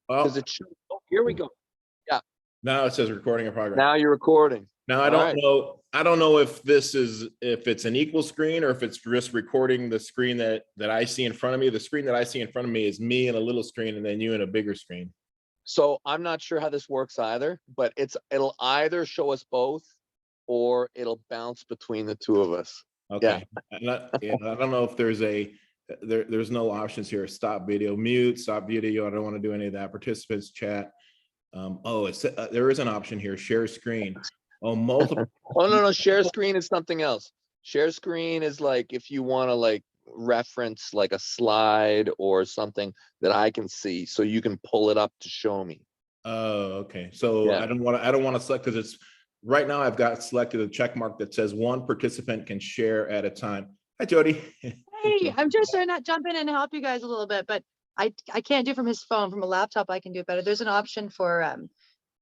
Because it should. Oh, here we go. Yeah. Now it says recording in progress. Now you're recording. Now I don't know. I don't know if it's an equal screen or if it's just recording the screen that I see in front of me. The screen that I see in front of me is me in a little screen and then you in a bigger screen. So I'm not sure how this works either, but it'll either show us both or it'll bounce between the two of us. Okay. Yeah. I don't know if there's no options here. Stop video, mute, stop video. I don't want to do any of that. Participants chat. There is an option here. Share screen. Oh, multiple. Oh, no. Share screen is something else. Share screen is like if you want to like reference like a slide or something that I can see, so you can pull it up to show me. Oh, okay. So yeah. I don't want to select because it's right now I've got selected a check mark that says one participant can share at a time. Hi, Jody. Hey, I'm just trying to jump in and help you guys a little bit, but I can't do it from his phone. From a laptop, I can do it better. There's an option for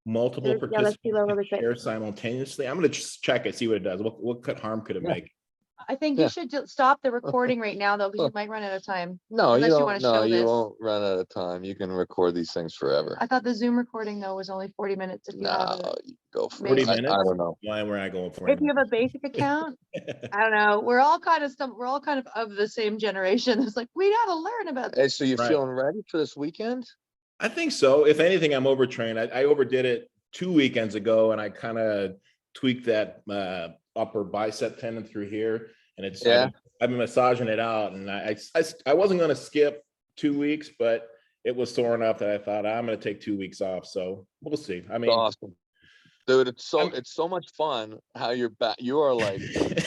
multiple participants can share simultaneously. I'm going to just check it, see what it does. What harm could it make? I think you should stop the recording right now, though, because you might run out of time. No, you won't run out of time. You can record these things forever. I thought the Zoom recording, though, was only 40 minutes. If you have you go for 40 minutes. I don't know. Why am I going for? If you have a basic account, I don't know. We're all kind of the same generation. It's like we got to learn about this. Hey, so you're feeling ready for this weekend? I think so. If anything, I'm overtrained. I overdid it 2 weekends ago, and I kind of tweaked that upper bicep tendon through here, and it's I've been massaging it out, and I wasn't going to skip 2 weeks, but it was sore enough that I thought I'm going to take 2 weeks off. So we'll see. I mean, awesome, dude. It's so much fun how you're back. You are like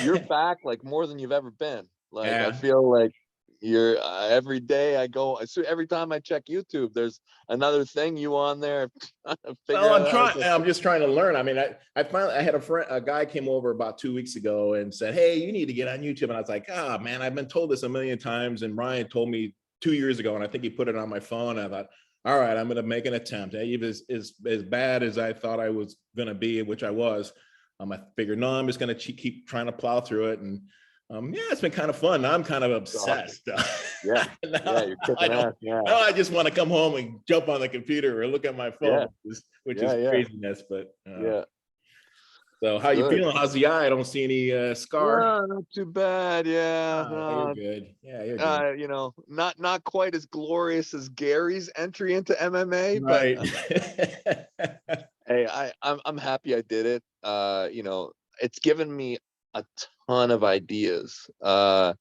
you're back like more than you've ever been. Like I feel like you're every day I go. So every time I check YouTube, there's another thing you on there. I'm just trying to learn. I mean, I finally had a guy came over about 2 weeks ago and said, "Hey, you need to get on YouTube." And I was like, "Ah, man, I've been told this a million times." And Ryan told me 2 years ago, and I think he put it on my phone. I thought, all right, I'm going to make an attempt. Even as bad as I thought I was going to be, which I was, I figured, no, I'm just going to keep trying to plow through it. And it's been kind of fun. Now I'm kind of obsessed. You're kicking ass. Now I just want to come home and jump on the computer or look at my phone, which is craziness. But so how you feeling? How's the eye? I don't see any scar. No, not too bad. You're good. Yeah, you're good. You know, not quite as glorious as Gary's entry into MMA, right. Hey, I'm happy I did it. You know, it's given me a ton of ideas. Just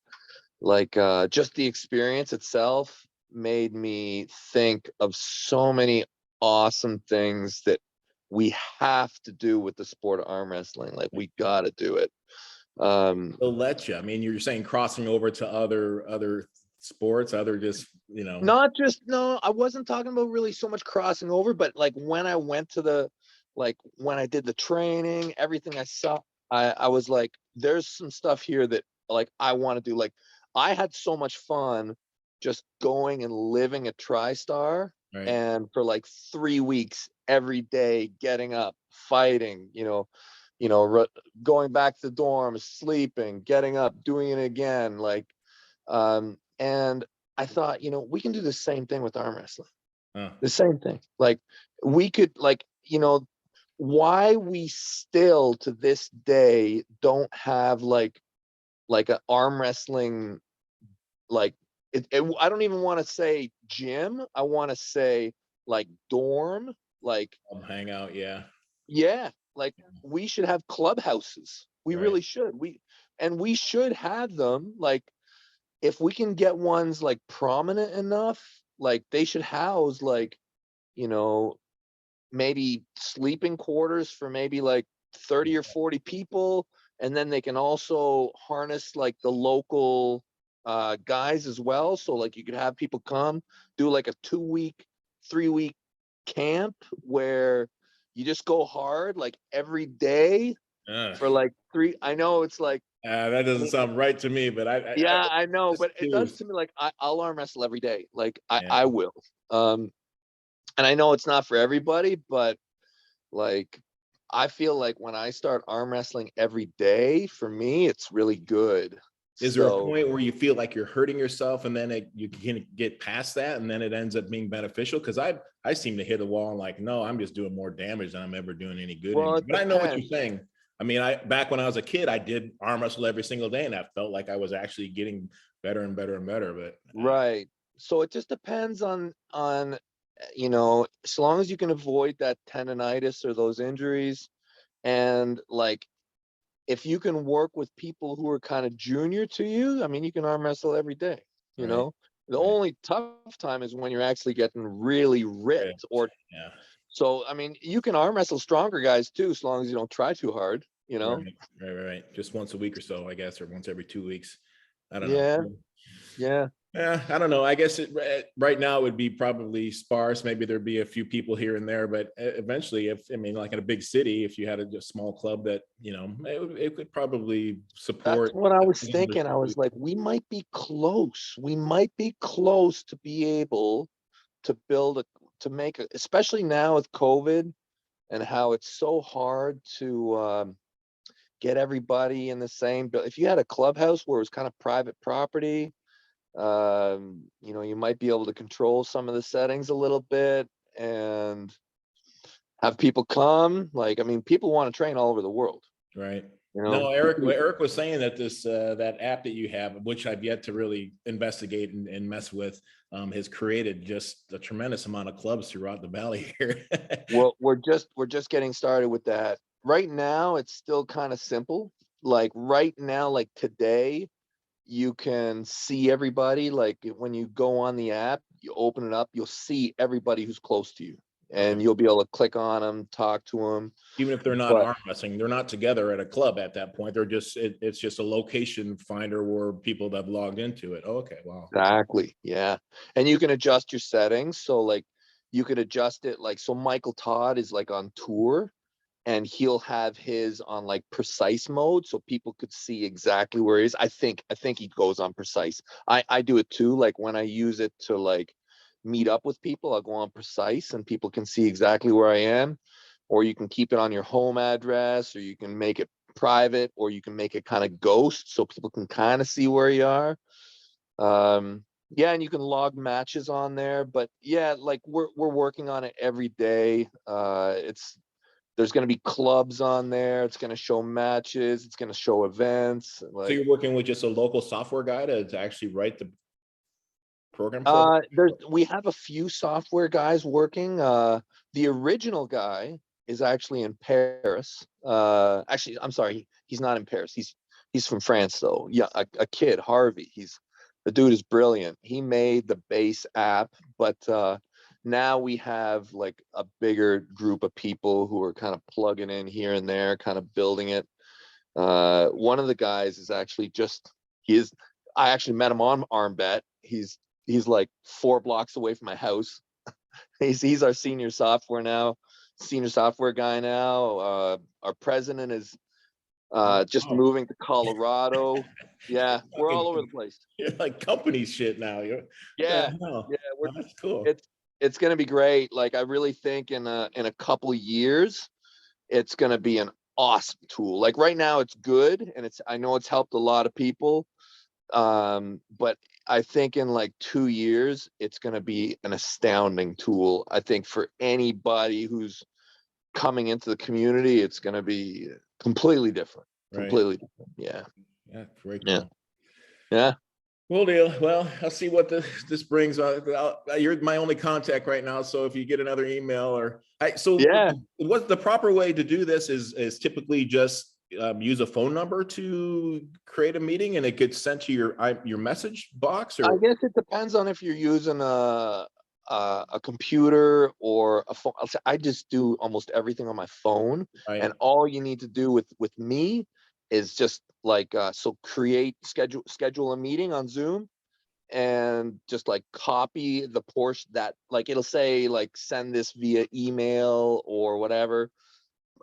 the experience itself made me think of so many awesome things that we have to do with the sport of arm wrestling. Like we got to do it. They'll let you. I mean, you're saying crossing over to other sports, No, I wasn't talking about really so much crossing over, but like when I went to when I did the training, everything I saw, I was like, there's some stuff here that like I want to do. Like I had so much fun just going and living at TriStar, and for like 3 weeks every day, getting up, fighting, going back to the dorm, sleeping, getting up, doing it again. And I thought, we can do the same thing with arm wrestling. The same thing. Like we could why we still to this day don't have like an arm wrestling, I don't even want to say gym. I want to say like dorm, like hangout. We should have clubhouses. We really should. We should have them. Like if we can get ones like prominent enough, like they should house maybe sleeping quarters for maybe like 30 or 40 people. And then they can also harness like the local guys as well. So like you could have people come do like a 2-week, 3-week camp where you just go hard like every day for like 3. I know it's like that doesn't sound right to me, but I know, but it does to me. Like I'll arm wrestle every day. Like I will. And I know it's not for everybody, but like I feel like when I start arm wrestling every day, for me, it's really good. Is there a So point where you feel like you're hurting yourself and then you can get past that and then it ends up being beneficial? Because I seem to hit a wall and like, no, I'm just doing more damage than I'm ever doing any good well, anymore. it But I know what you're depends. saying. I mean, back when I was a kid, I did arm wrestle every single day, and I felt like I was actually getting better and better and better. But Right. So it just depends on you know, as long as you can avoid that tendonitis or those injuries, and like if you can work with people who are kind of junior to you, I mean, you can arm wrestle every day, you right, know. The right, only tough time is when you're actually getting really right, ripped or yeah, so. I mean, you can arm wrestle stronger guys too, as long as you don't try too hard, you know. right, right. Just once a week or so, I guess, or once every 2 weeks. I don't know. Yeah, yeah. Yeah, I don't know. I guess right now it would be probably sparse. Maybe there'd be a few people here and there, but eventually, like in a big city, if you had a small club that, it could probably That's support. what I was thinking. I was like, we might be close. We might be close to be able to build to make especially now with COVID and how it's so hard to get everybody in the same. But if you had a clubhouse where it was kind of private property, you know, you might be able to control some of the settings a little bit and have people come. Like, I mean, people want to train all over the world. Right. You No, know, Eric was saying that that app that you have, which I've yet to really investigate and mess with, has created just a tremendous amount of clubs throughout the valley here. well, we're just getting started with that. Right now, it's still kind of simple. Like right now, like today, you can see everybody. Like when you go on the app, you open it up, you'll see everybody who's close to you, Okay. and you'll be able to click on them, talk to them. Even if they're not But arm wrestling, they're not together at a club at that point. They're just it's just a location finder where people that have logged into it. Oh, okay, wow. exactly, yeah. And you can adjust your settings. So like you could adjust it like so Michael Todd is like on tour and he'll have his on like precise mode so people could see exactly where he is. I think he goes on precise. I do it too. Like when I use it to like meet up with people, I'll go on precise and people can see exactly where I am. Or you can keep it on your home address, or you can make it private, or you can make it kind of ghost so people can kind of see where you are. Yeah, and you can log matches on there. But yeah, like we're working on it every day. It's there's going to be clubs on there. It's going to show matches. It's going to show events. So Like, you're working with just a local software guy to actually write the program for it? we have a few software guys working. The original guy is actually in Paris. Actually, I'm sorry, he's not in Paris. He's from France though. Yeah, a kid, Harvey. The dude is brilliant. He made the base app, but now we have like a bigger group of people who are kind of plugging in here and there, kind of building it. One of the guys is actually I actually met him on ArmBet. He's like 4 blocks away from my house. He's our senior software guy now. Our president is just Oh, moving to Colorado. Yeah, we're all over the place. you're like company shit now. What the Yeah, hell? yeah, Oh, that's cool. it's it's gonna be great. Like I really think in a couple years, it's gonna be an awesome tool. Like right now, it's good, and I know it's helped a lot of people. But I think in like 2 years, it's gonna be an astounding tool. I think for anybody who's coming into the community, it's gonna be completely different. Right. Completely different. Yeah, Yeah, very yeah, cool. yeah, Cool deal. Well, I'll see what this brings. You're my only contact right now, so if you get another email yeah. what the proper way to do this is typically just use a phone number to create a meeting, and it gets sent to your message box, I or guess it depends on if you're using a computer or a phone. I just do almost everything on my phone, right? and all you need to do with me is just like so schedule a meeting on Zoom and just like copy the portion that like it'll say like send this via email or whatever.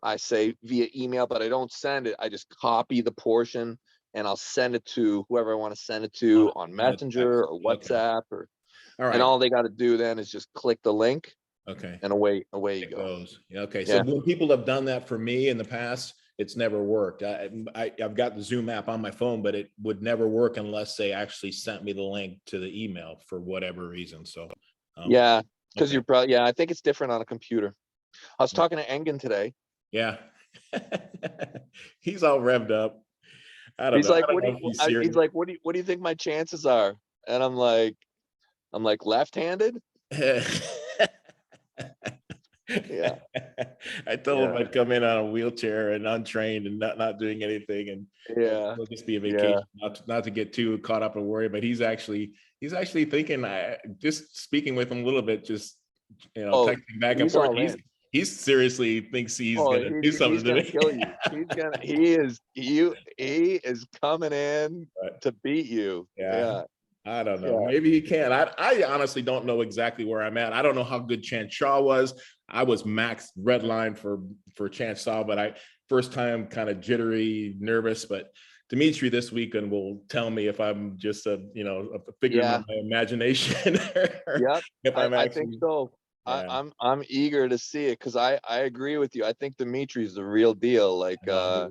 I say via email, but I don't send it. I just copy the portion and I'll send it to whoever I want to send it On to on on a text. Messenger or Okay. WhatsApp All and right. all they got to do then is just click the link Okay. and away you It go. goes. Yeah. Okay. So Yeah. when people have done that for me in the past, it's never worked. I've got the Zoom app on my phone, but it would never work unless they actually sent me the link to the email for whatever reason. So yeah, because okay. you're probably, yeah, I think it's different on a computer. I was talking to Engen today. Yeah. He's all revved up. I don't He's know. I like, don't what do know if you, he's serious. he's like, what do you think my chances are? And I'm like left-handed. Yeah. I told him I'd come in on a wheelchair and untrained and not doing anything, and Yeah. it'll just be a Yeah. vacation, not to get too caught up and worry. But he's actually thinking. Just speaking with him a little bit, just Oh, texting back and he's forth. all in. He seriously thinks he's Oh, gonna do something he's to gonna me. kill you. He is coming in But, to beat you. Yeah. I don't know. Yeah. Maybe he can. I honestly don't know exactly where I'm at. I don't know how good Chance Shaw was. I was max red line for Chance Shaw, but first time kind of jittery, nervous. But Dimitri this weekend will tell me if I'm just a figure of my imagination. Yep. If I'm I actually, think so. yeah. I'm eager to see it because I agree with you. I think Dimitri's the real deal. Like Yeah.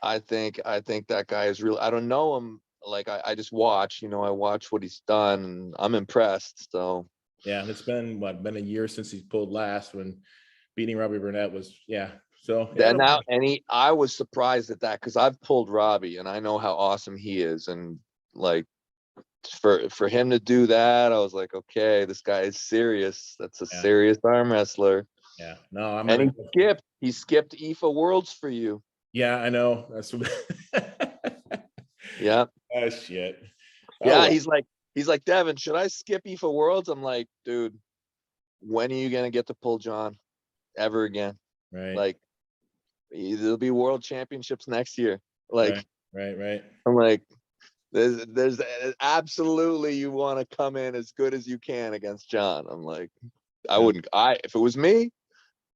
I think that guy is real. I don't know him. Like I just watch, I watch what he's done and I'm impressed. So Yeah, and it's been a year since he's pulled last, when beating Robbie Burnett was, So then now, I was surprised at that because I've pulled Robbie and I know how awesome he is, and like for him to do that, I was like, okay, this guy is serious. That's a serious arm wrestler. Yeah, no, I'm And gonna. he skipped IFA Worlds for you. Yeah, I know. That's Yeah. oh shit. Yeah, Oh, he's like, Devon, should I skip IFA Worlds? I'm like, dude, when are you gonna get to pull John ever again? right. Like, there'll be world championships next year. Like, right. I'm like, there's absolutely, you want to come in as good as you can against John. I'm like, I wouldn't. If it was me,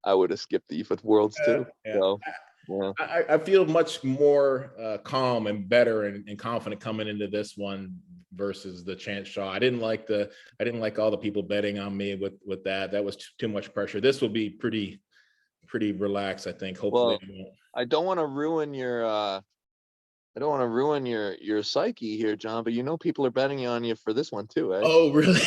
I would have skipped the IFA Worlds too. Yeah. So, yeah. I feel much more calm and better and confident coming into this one versus the Chance Shaw. I didn't like all the people betting on me with that. That was too much pressure. This will be pretty relaxed, I think. Hopefully. Well, I don't want to ruin your psyche here, John, but people are betting on you for this one too, eh? Oh, really?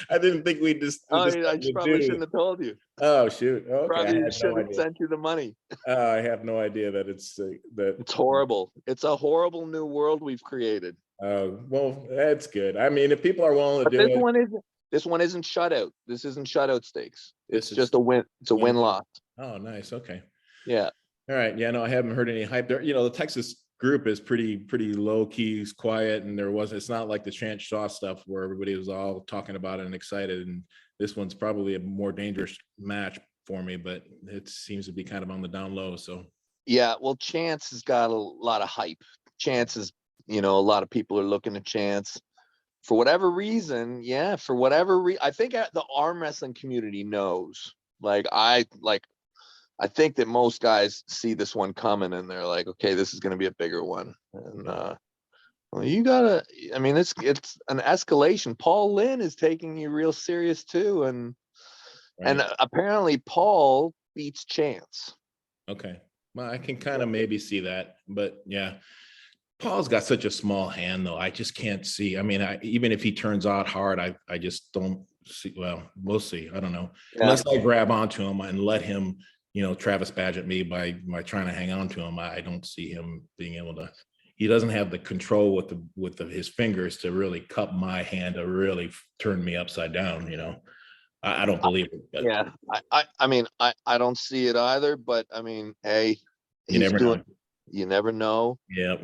I didn't think we just. I probably shouldn't have told you. Oh shoot! Okay, probably should have sent you the money. I have no idea that it's that. It's horrible. It's a horrible new world we've created. Well, that's good. I mean, if people are willing to do it. This one isn't shutout. This isn't shutout stakes. It's just a win. It's a win-loss. Oh, nice. Okay. Yeah. All right. Yeah. No, I haven't heard any hype there. The Texas group is pretty low key, quiet, and it's not like the Chance Shaw stuff where everybody was all talking about it and excited. And this one's probably a more dangerous match for me, but it seems to be kind of on the down low. So yeah, well, Chance has got a lot of hype. Chance is, a lot of people are looking at Chance for whatever reason. Yeah, for whatever reason, I think the arm wrestling community knows. I think that most guys see this one coming and they're like, okay, this is going to be a bigger one. And well, you gotta. I mean, it's an escalation. Paul Lynn is taking you real serious too, and apparently Paul beats Chance. Okay, well, I can kind of maybe see that, but yeah. Paul's got such a small hand, though. I just can't see. I mean, even if he turns out hard, I just don't see. Well, we'll see. I don't know. Yeah. Unless I grab onto him and let him, Travis Badgett me by trying to hang on to him, I don't see him being able to. He doesn't have the control with his fingers to really cup my hand to really turn me upside down. I don't believe it. But. Yeah, I mean, I don't see it either. But I mean, hey, you never know. You never know. Yeah,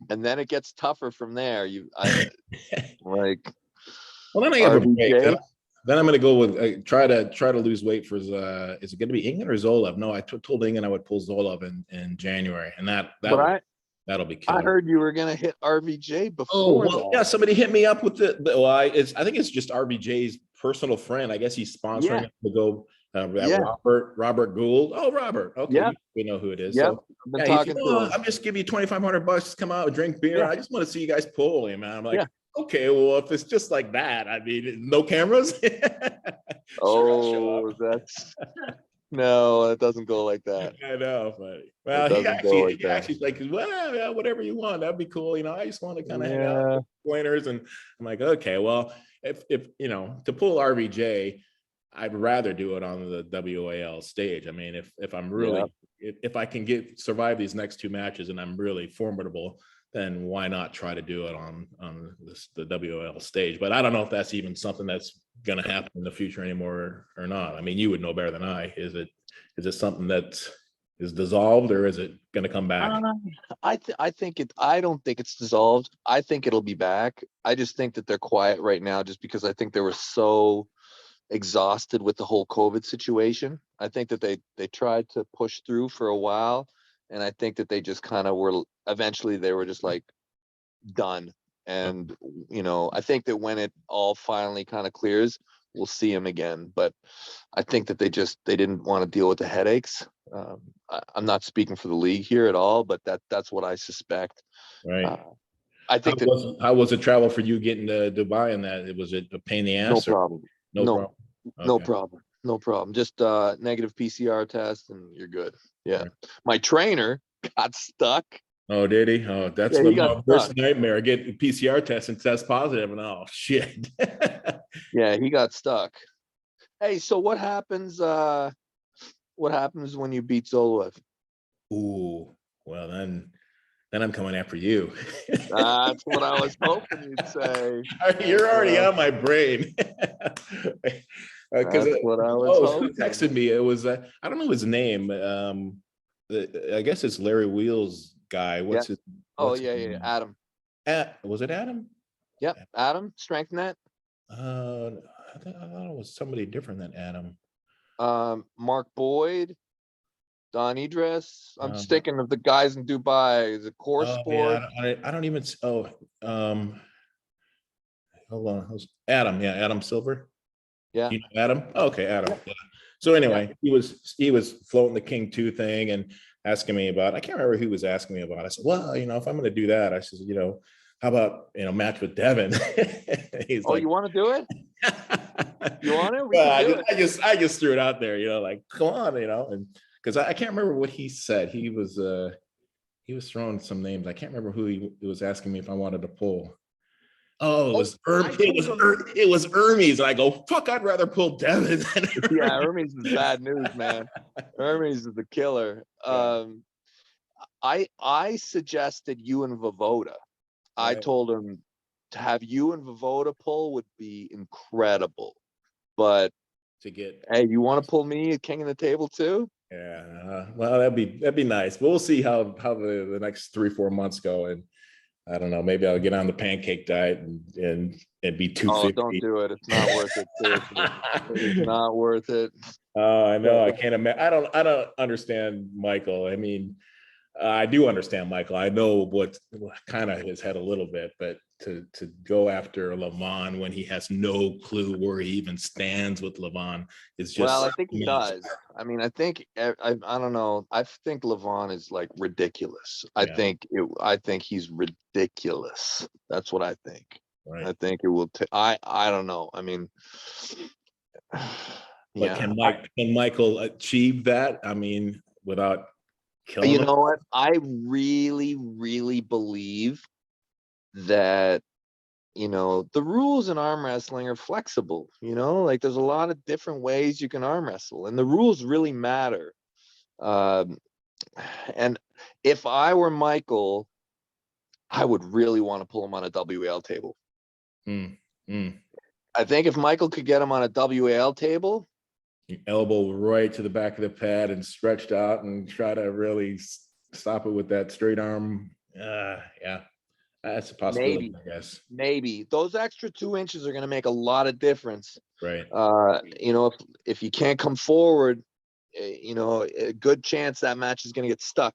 and then it gets tougher from there. Well, then I have a break. Then I'm going to go with try to lose weight for. Is it going to be England or Zolov? No, I told England I would pull Zolov in January, and that'll be killer. I heard you were going to hit RVJ before. Oh, well, yeah. Somebody hit me up with I think it's just RVJ's personal friend. I guess he's sponsoring it to go. Robert Gould. Oh, Robert. Okay, yeah. We know who it is. Yeah, so, I'm just giving you $2,500 to come out and drink beer. Yeah. I just want to see you guys pull him. Man, I'm like, okay, well, if it's just like that, I mean, no cameras. Oh, No, it doesn't go like that. I know, but It well, doesn't go like he that. actually like, well, yeah, whatever you want, that'd be cool. I just want to kind of hang out Yeah. with pointers, and I'm like, okay, well, if to pull RVJ, I'd rather do it on the WAL stage. I mean, if I'm really, if I can survive these next two matches and I'm really formidable, then why not try to do it on the WAL stage? But I don't know if that's even something that's going to happen in the future anymore or not. I mean, you would know better than I. Is it something that is dissolved, or is it going to come back? I think it. I don't think it's dissolved. I think it'll be back. I just think that they're quiet right now, just because I think they were so exhausted with the whole COVID situation. I think that they tried to push through for a while, and I think that they just kind of were. Eventually, they were just like done. And I think that when it all finally kind of clears, we'll see him again. But I think that they didn't want to deal with the headaches. I'm not speaking for the league here at all, but that's what I suspect. Right. I think how was it travel for you getting to Dubai, and that was it a pain in the ass? no problem. No problem. No Okay. problem. No problem. Just negative PCR test and you're good. Yeah. Right. My trainer got stuck. Oh, did he? Oh, that's Yeah, he my got worst stuck. nightmare. Get a PCR test and test positive, and oh shit. Yeah, he got stuck. Hey, so what happens when you beat Zoloev? Ooh, well then I'm coming after you. That's what I was hoping you'd say. You're already on my brain. Because That's what I was who hoping. texted me? It was I don't know his name. I guess it's Larry Wheels guy. What's his? Oh What's his yeah, name? Adam. Was it Adam? Yep, Adam, strength net. I thought it was somebody different than Adam. Mark Boyd, Don Idris. I'm Uh, thinking of the guys in Dubai. The core sport. Yeah, I don't even. Oh, hold on. Adam? Yeah, Adam Silver. Yeah. You know Adam? Oh, okay, Adam. Yeah. So anyway, he was floating the King 2 thing and asking me about. I can't remember who he was asking me about. I said, well, if I'm going to do that, I said, how about match with Devon? He's like, you want to do it? You want it? Well, I just threw it out there, like, come on, and because I can't remember what he said. He was throwing some names. I can't remember who he was asking me if I wanted to pull. Oh, it was Hermes. And I go, fuck, I'd rather pull Devon than Hermes. Yeah, Hermes is bad news, man. Hermes is the killer. Yeah. I suggested you and Vovoda. I Right. told him to have you and Vovoda pull would be incredible. But To get, hey, you want to pull me a king of the table too? yeah, well, that'd be nice. But we'll see how the next 3-4 months go, and I don't know. Maybe I'll get on the pancake diet and be 250. Oh, don't do it. It's not worth it. Seriously. It is not worth it. Oh, I know. I can't imagine. I don't understand Michael. I mean, I do understand Michael. I know what kind of his head a little bit, but to go after Levon when he has no clue where he even stands with Levon is just. Well, I think he does. I mean, I think I don't know. I think Levon is like ridiculous. I think he's ridiculous. That's what I think. Right. I think it will. I don't know. I mean, but can Michael achieve that? I mean, without killing him? You know what? I really, really believe that the rules in arm wrestling are flexible. Like there's a lot of different ways you can arm wrestle, and the rules really matter. And if I were Michael, I would really want to pull him on a WAL table. I think if Michael could get him on a WAL table, elbow right to the back of the pad and stretched out and try to really stop it with that straight arm. Yeah, that's a possibility, I guess. Maybe those extra 2 inches are going to make a lot of difference. Right. If you can't come forward, a good chance that match is going to get stuck.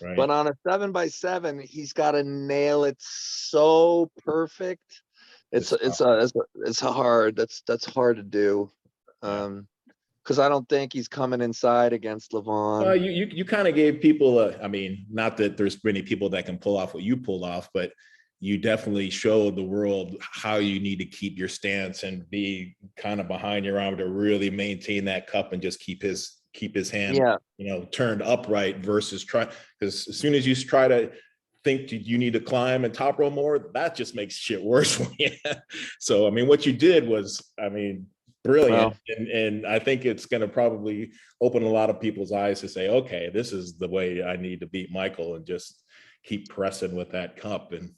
Right. But on a 7x7, he's got to nail it so perfect. It's hard. That's hard to do. Because I don't think he's coming inside against Levon. You kind of gave people I mean, not that there's many people that can pull off what you pulled off, but you definitely showed the world how you need to keep your stance and be kind of behind your arm to really maintain that cup and just keep his keep his hand, Yeah. turned upright versus try, because as soon as you try to think you need to climb and top roll more, that just makes shit worse for you. So, I mean, what you did was, I mean, brilliant. Well, And I think it's going to probably open a lot of people's eyes to say, okay, this is the way I need to beat Michael, and just keep pressing with that cup. And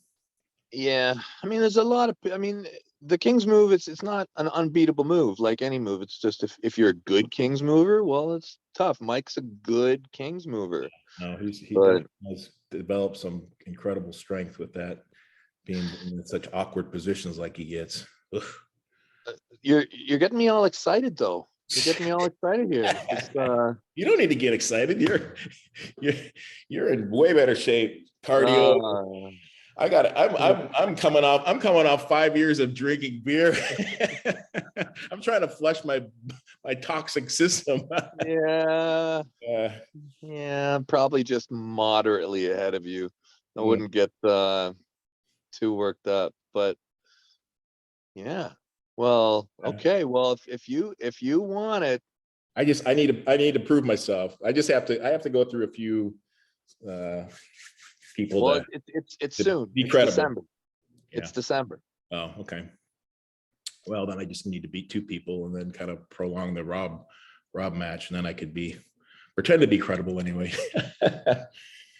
yeah, I mean, there's a lot of, I mean, the King's move, it's not an unbeatable move like any move. It's just if you're a good King's mover, well, it's tough. Mike's a good King's mover. no, he But definitely has developed some incredible strength with that, being in such awkward positions like he gets. Ugh. you're getting me all excited though. You're getting me all excited here. You don't need to get excited. You're you're in way better shape. Cardio. Uh, I got it. I'm coming off 5 years of drinking beer. I'm trying to flush my toxic system. yeah, Uh, yeah, probably just moderately ahead of you. I wouldn't get too worked up, but yeah. Well, okay. Well, if you want it, I need to prove myself. I have to go through a few people well, to it's soon. be It's credible. December. Yeah. It's December. Oh, okay. Well, then I just need to beat 2 people and then kind of prolong the Rob match, and then I could pretend to be credible anyway.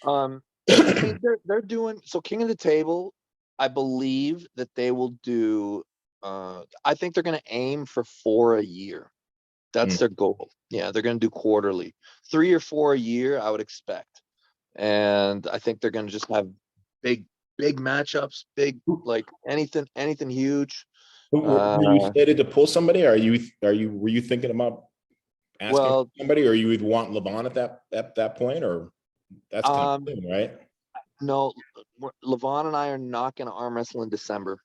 I mean, they're doing so. King of the Table, I believe that they will do. I think they're going to aim for 4 a year. That's their goal. Yeah, they're going to do quarterly, 3 or 4 a year, I would expect. And I think they're going to just have big matchups, big, like anything huge. Were you slated to pull somebody? Were you thinking about asking Well, somebody, or you would want Levon at that point, or that's kind of soon, right? no, Levon and I are not going to arm wrestle in December.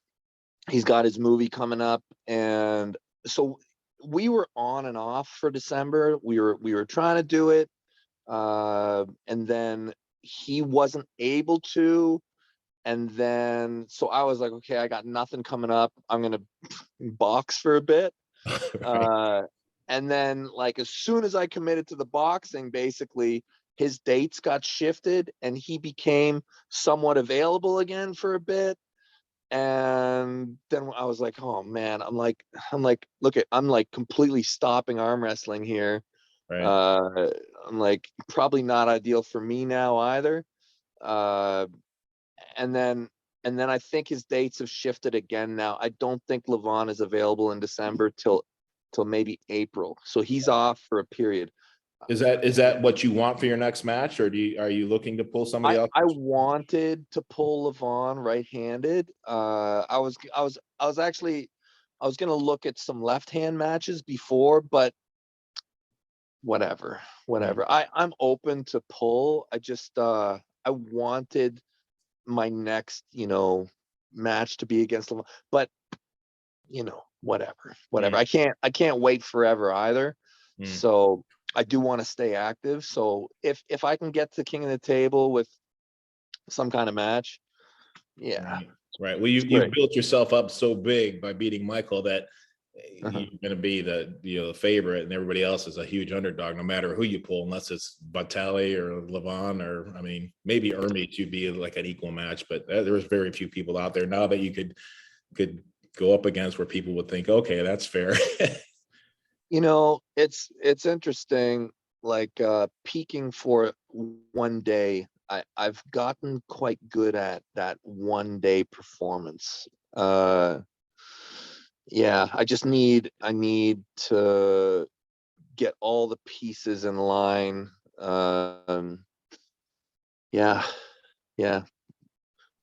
He's got his movie coming up, and so we were on and off for December. We were trying to do it, and then he wasn't able to, and then so I was like, okay, I got nothing coming up. I'm gonna box for a bit. Right. And then like as soon as I committed to the boxing, basically his dates got shifted and he became somewhat available again for a bit. And then I was like, oh man, I'm like, look I'm like completely stopping arm wrestling here. Right. I'm like, probably not ideal for me now either. Uh, and then I think his dates have shifted again now. I don't think Levon is available in December till maybe April. So he's off for a period. Is that what you want for your next match, or are you looking to pull somebody else? I wanted to pull Levon right-handed. I was gonna look at some left-hand matches before, but whatever. I'm open to pull. I just I wanted my next, match to be against Levon, but whatever. I can't wait forever either. So I do want to stay active. So if I can get to King of the Table with some kind of match, yeah. Right. Well, you built yourself up so big by beating Michael that you're going to be the favorite, and everybody else is a huge underdog, no matter who you pull, unless it's Vitali or Levon, or I mean, maybe Ermi to be like an equal match. But there was very few people out there now that you could go up against where people would think, okay, that's fair. It's interesting, like peaking for one day. I've gotten quite good at that one day performance. Yeah, I need to get all the pieces in line. Yeah.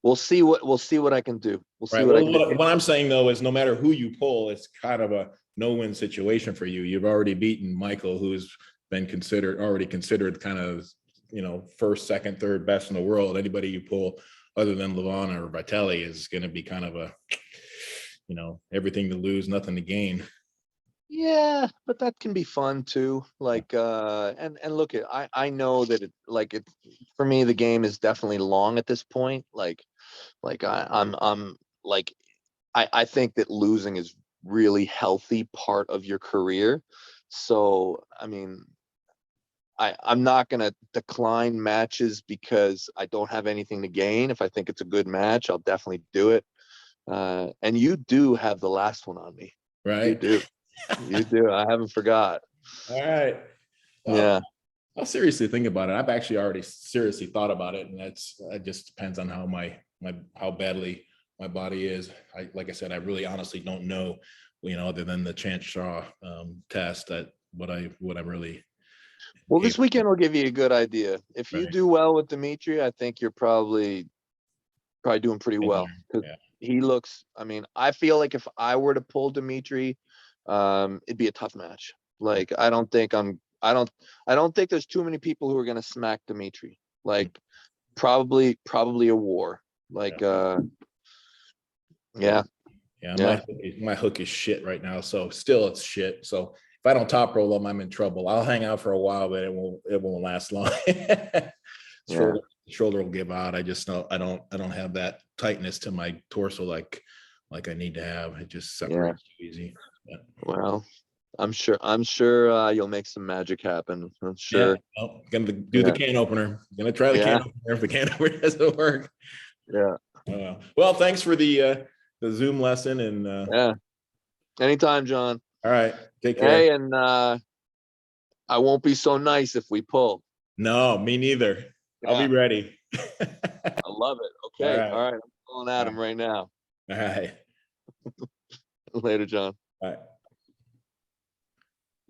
We'll see what I can do. We'll see Right. what I Well, can do. what I'm saying though is no matter who you pull, it's kind of a no-win situation for you. You've already beaten Michael, who's been already considered kind of, first, second, third best in the world. Anybody you pull other than Levon or Vitali is going to be kind of a, everything to lose, nothing to gain. Yeah, but that can be fun too. Like and look, I know that it for me the game is definitely long at this point. I'm like I think that losing is really healthy part of your career. So I mean, I'm not gonna decline matches because I don't have anything to gain. If I think it's a good match, I'll definitely do it. And you do have the last one on me. Right. You do. You do. I haven't forgot. All right. Well, Yeah. I'll seriously think about it. I've actually already seriously thought about it, and it just depends on how how badly my body is. Like I said, I really honestly don't know, other than the chance draw test, that what I really. Well, this weekend will give you a good idea. If you Right. do well with Dimitri, I think you're probably doing pretty well. Because he looks, I mean, I feel like if I were to pull Dimitri, it'd be a tough match. Like, I don't think there's too many people who are gonna smack Dimitri. Like, probably a war. Like, yeah. My hook is shit right now, so still it's shit. So if I don't top roll them, I'm in trouble. I'll hang out for a while, but it won't last long. Shoulder will give out. I just know I don't have that tightness to my torso like I need to have. It just separates too easy. But, well, I'm sure you'll make some magic happen. I'm sure. Yeah, well, gonna do the can opener. Gonna try the can opener if the can opener doesn't work. Yeah. Well, thanks for the Zoom lesson, and yeah. Anytime, John. All right. Take care. Hey, and I won't be so nice if we pull. No, me neither. Yeah. I'll be ready. I love it. Okay. All right. I'm pulling at him right now. All right. Later, John. All right.